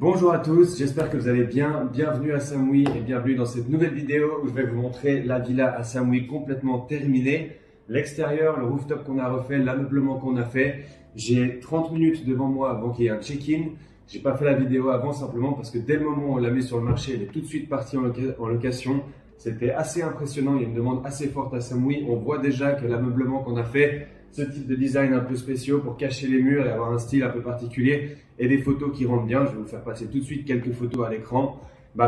Bonjour à tous, j'espère que vous allez bien. Bienvenue à Samui et bienvenue dans cette nouvelle vidéo où je vais vous montrer la villa à Samui complètement terminée. L'extérieur, le rooftop qu'on a refait, l'ameublement qu'on a fait. J'ai 30 minutes devant moi avant qu'il y ait un check-in. J'ai pas fait la vidéo avant simplement parce que dès le moment où on l'a mis sur le marché, elle est tout de suite partie en location. C'était assez impressionnant, il y a une demande assez forte à Samui. On voit déjà que l'ameublement qu'on a fait, ce type de design un peu spéciaux pour cacher les murs et avoir un style un peu particulier et des photos qui rendent bien, je vais vous faire passer tout de suite quelques photos à l'écran,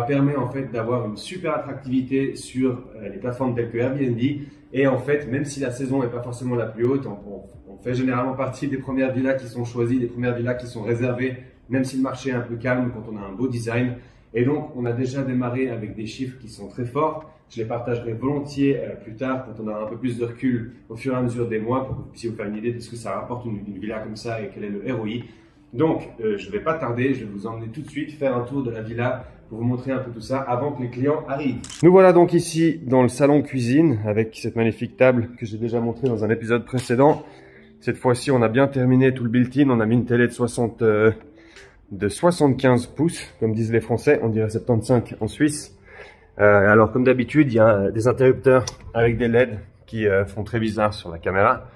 permet en fait d'avoir une super attractivité sur les plateformes telles que Airbnb. Et en fait, même si la saison n'est pas forcément la plus haute, on fait généralement partie des premières villas qui sont choisies, des premières villas qui sont réservées, même si le marché est un peu calme quand on a un beau design. Et donc, on a déjà démarré avec des chiffres qui sont très forts. Je les partagerai volontiers plus tard quand on aura un peu plus de recul au fur et à mesure des mois pour que vous puissiez vous faire une idée de ce que ça rapporte une villa comme ça et quel est le ROI. Donc, je ne vais pas tarder, je vais vous emmener tout de suite faire un tour de la villa pour vous montrer un peu tout ça avant que les clients arrivent. Nous voilà donc ici dans le salon cuisine avec cette magnifique table que j'ai déjà montrée dans un épisode précédent. Cette fois-ci, on a bien terminé tout le built-in. On a mis une télé de 75 pouces, comme disent les Français, on dirait 75 en Suisse. Alors comme d'habitude, il y a des interrupteurs avec des LED qui font très bizarre sur la caméra,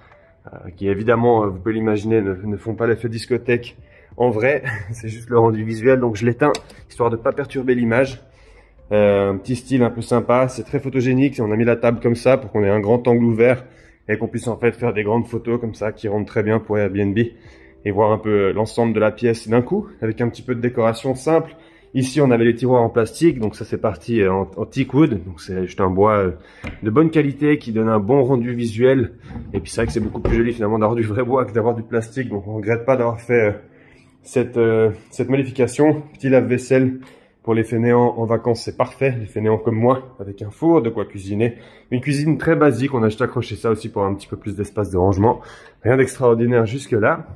qui évidemment, vous pouvez l'imaginer, ne font pas l'effet discothèque en vrai, c'est juste le rendu visuel, donc je l'éteins, histoire de ne pas perturber l'image. Un petit style un peu sympa, c'est très photogénique, on a mis la table comme ça pour qu'on ait un grand angle ouvert et qu'on puisse en fait faire des grandes photos comme ça qui rendent très bien pour Airbnb et voir un peu l'ensemble de la pièce d'un coup, avec un petit peu de décoration simple. Ici, on avait les tiroirs en plastique, donc ça c'est parti en teak wood, donc c'est juste un bois de bonne qualité qui donne un bon rendu visuel. Et puis c'est vrai que c'est beaucoup plus joli finalement d'avoir du vrai bois que d'avoir du plastique, donc on ne regrette pas d'avoir fait cette modification. Petit lave-vaisselle pour les fainéants en vacances, c'est parfait, les fainéants comme moi, avec un four, de quoi cuisiner. Une cuisine très basique, on a juste accroché ça aussi pour un petit peu plus d'espace de rangement. Rien d'extraordinaire jusque là.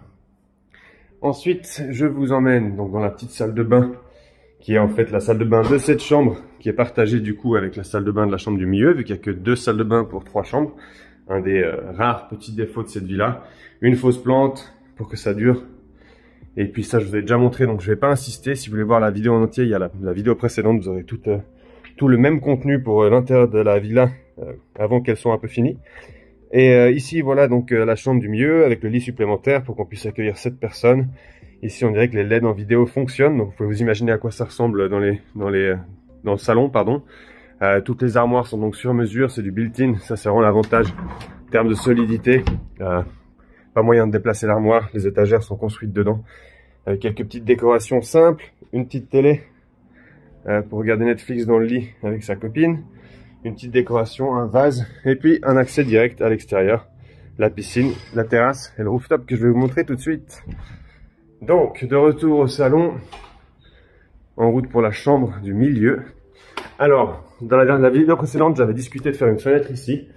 Ensuite, je vous emmène donc dans la petite salle de bain, qui est en fait la salle de bain de cette chambre, qui est partagée du coup avec la salle de bain de la chambre du milieu, vu qu'il n'y a que 2 salles de bain pour 3 chambres. Un des rares petits défauts de cette villa. Une fausse plante pour que ça dure. Et puis ça, je vous ai déjà montré, donc je vais pas insister. Si vous voulez voir la vidéo en entier, il y a la vidéo précédente, vous aurez tout le même contenu pour l'intérieur de la villa avant qu'elle soit un peu finie. Et ici, voilà donc la chambre du milieu avec le lit supplémentaire pour qu'on puisse accueillir 7 personnes. Ici, on dirait que les LED en vidéo fonctionnent, donc vous pouvez vous imaginer à quoi ça ressemble dans le salon, pardon. Toutes les armoires sont donc sur mesure, c'est du built-in, ça c'est vraiment l'avantage en termes de solidité. Pas moyen de déplacer l'armoire, les étagères sont construites dedans. Avec quelques petites décorations simples, une petite télé pour regarder Netflix dans le lit avec sa copine, une petite décoration, un vase, et puis un accès direct à l'extérieur, la piscine, la terrasse et le rooftop que je vais vous montrer tout de suite. Donc, de retour au salon, en route pour la chambre du milieu. Alors, dans la vidéo précédente, j'avais discuté de faire une fenêtre ici.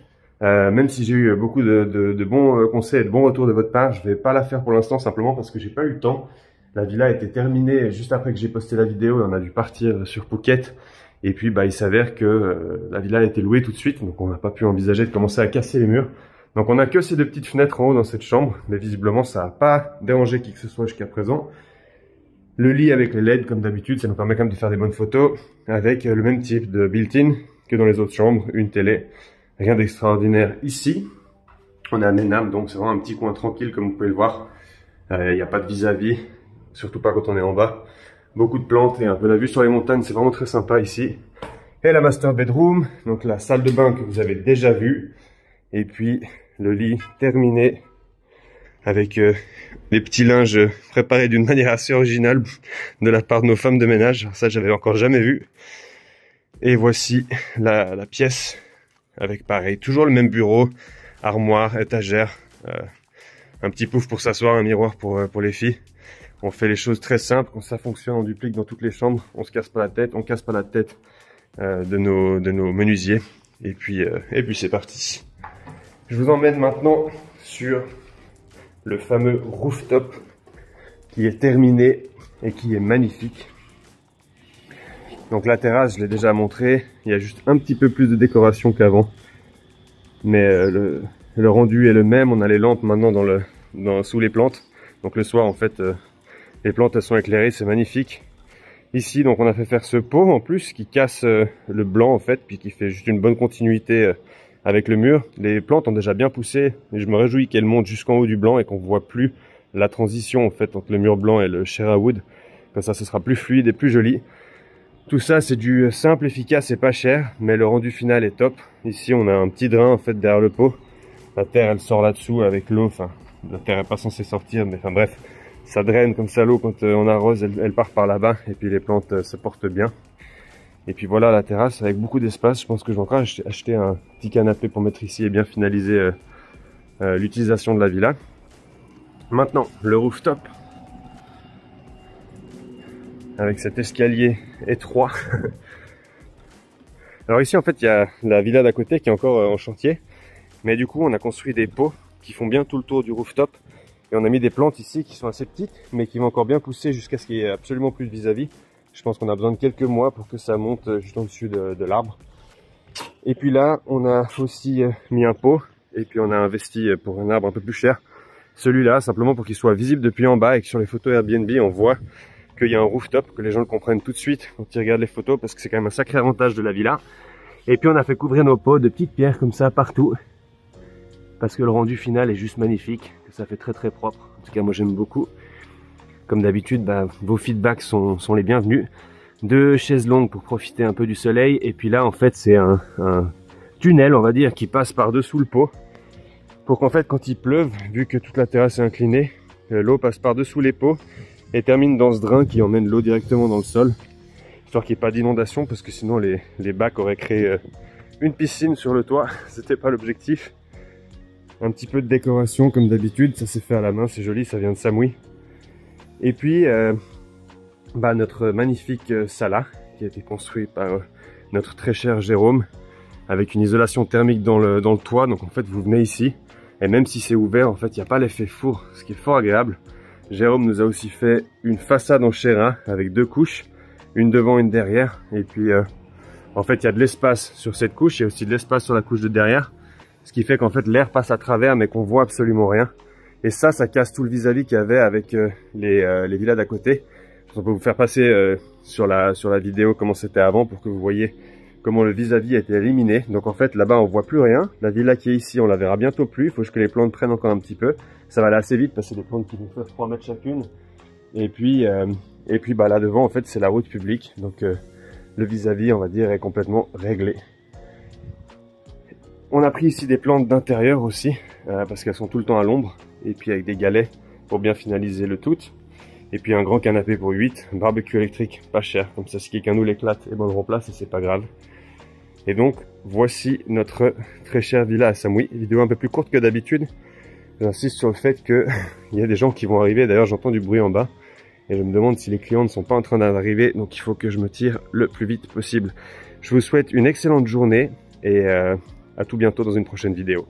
Même si j'ai eu beaucoup de bons conseils et de bons retours de votre part, je vais pas la faire pour l'instant simplement parce que j'ai pas eu le temps. La villa a été terminée juste après que j'ai posté la vidéo et on a dû partir sur Phuket. Et puis, il s'avère que la villa a été louée tout de suite, donc on n'a pas pu envisager de commencer à casser les murs. Donc on a que ces 2 petites fenêtres en haut dans cette chambre, mais visiblement ça n'a pas dérangé qui que ce soit jusqu'à présent. Le lit avec les LED comme d'habitude, ça nous permet quand même de faire des bonnes photos, avec le même type de built-in que dans les autres chambres, une télé. Rien d'extraordinaire ici. On est à Menam, donc c'est vraiment un petit coin tranquille comme vous pouvez le voir. Il n'y a pas de vis-à-vis, surtout pas quand on est en bas. Beaucoup de plantes et un peu la vue sur les montagnes, c'est vraiment très sympa ici. Et la master bedroom, donc la salle de bain que vous avez déjà vue. Et puis le lit terminé avec les petits linges préparés d'une manière assez originale de la part de nos femmes de ménage. Alors ça, j'avais encore jamais vu. Et voici la pièce avec pareil, toujours le même bureau, armoire, étagère, un petit pouf pour s'asseoir, un miroir pour les filles. On fait les choses très simples, quand ça fonctionne, on duplique dans toutes les chambres, on se casse pas la tête, on casse pas la tête de nos menuisiers. Et puis c'est parti. Je vous emmène maintenant sur le fameux rooftop qui est terminé et qui est magnifique. Donc la terrasse, je l'ai déjà montré, il y a juste un petit peu plus de décoration qu'avant. Mais le rendu est le même, on a les lampes maintenant sous les plantes. Donc le soir en fait, les plantes elles sont éclairées, c'est magnifique. Ici, donc, on a fait faire ce pot en plus qui casse le blanc en fait, puis qui fait juste une bonne continuité avec le mur. Les plantes ont déjà bien poussé et je me réjouis qu'elles montent jusqu'en haut du blanc et qu'on voit plus la transition en fait entre le mur blanc et le Shera Wood. Comme ça, ce sera plus fluide et plus joli. Tout ça, c'est du simple, efficace et pas cher, mais le rendu final est top. Ici, on a un petit drain en fait derrière le pot. La terre, elle sort là-dessous avec l'eau. Enfin, la terre est pas censée sortir, mais enfin bref. Ça draine comme ça l'eau quand on arrose, elle part par là-bas et puis les plantes se portent bien. Et puis voilà la terrasse avec beaucoup d'espace. Je pense que je vais encore acheter un petit canapé pour mettre ici et bien finaliser l'utilisation de la villa. Maintenant, le rooftop. Avec cet escalier étroit. Alors ici en fait il y a la villa d'à côté qui est encore en chantier. Mais du coup on a construit des pots qui font bien tout le tour du rooftop. Et on a mis des plantes ici qui sont assez petites, mais qui vont encore bien pousser jusqu'à ce qu'il y ait absolument plus de vis-à-vis. Je pense qu'on a besoin de quelques mois pour que ça monte juste en dessus de l'arbre. Et puis là, on a aussi mis un pot, et puis on a investi pour un arbre un peu plus cher. Celui-là, simplement pour qu'il soit visible depuis en bas et que sur les photos Airbnb, on voit qu'il y a un rooftop, que les gens le comprennent tout de suite quand ils regardent les photos, parce que c'est quand même un sacré avantage de la villa. Et puis on a fait couvrir nos pots de petites pierres comme ça partout, parce que le rendu final est juste magnifique, que ça fait très très propre. En tout cas moi j'aime beaucoup. Comme d'habitude, vos feedbacks sont les bienvenus. 2 chaises longues pour profiter un peu du soleil, et puis là en fait c'est un tunnel on va dire qui passe par dessous le pot, pour qu'en fait quand il pleuve, vu que toute la terrasse est inclinée, l'eau passe par dessous les pots et termine dans ce drain qui emmène l'eau directement dans le sol, histoire qu'il n'y ait pas d'inondation, parce que sinon les bacs auraient créé une piscine sur le toit. C'était pas l'objectif. Un petit peu de décoration comme d'habitude, ça s'est fait à la main, c'est joli, ça vient de Samui. Et puis notre magnifique sala qui a été construit par notre très cher Jérôme, avec une isolation thermique dans le toit. Donc en fait vous venez ici et même si c'est ouvert, en fait il n'y a pas l'effet four, ce qui est fort agréable. Jérôme nous a aussi fait une façade en Shera avec 2 couches, une devant, une derrière. Et puis en fait il y a de l'espace sur cette couche, il y a aussi de l'espace sur la couche de derrière. Ce qui fait qu'en fait l'air passe à travers mais qu'on voit absolument rien. Et ça casse tout le vis-à-vis qu'il y avait avec les villas d'à côté. On peut vous faire passer sur la vidéo comment c'était avant pour que vous voyez comment le vis-à-vis a été éliminé. Donc en fait là-bas on voit plus rien. La villa qui est ici on la verra bientôt plus. Il faut que les plantes prennent encore un petit peu. Ça va aller assez vite parce que c'est des plantes qui vont faire 3 mètres chacune. Et puis là devant en fait c'est la route publique. Donc le vis-à-vis on va dire est complètement réglé. On a pris ici des plantes d'intérieur aussi, parce qu'elles sont tout le temps à l'ombre, et puis avec des galets pour bien finaliser le tout. Et puis un grand canapé pour 8, un barbecue électrique pas cher, comme ça si quelqu'un nous l'éclate, et ben on le remplace et c'est pas grave. Et donc voici notre très chère villa à Samui, vidéo un peu plus courte que d'habitude. J'insiste sur le fait que il y a des gens qui vont arriver, d'ailleurs j'entends du bruit en bas, et je me demande si les clients ne sont pas en train d'arriver, donc il faut que je me tire le plus vite possible. Je vous souhaite une excellente journée, et à tout bientôt dans une prochaine vidéo.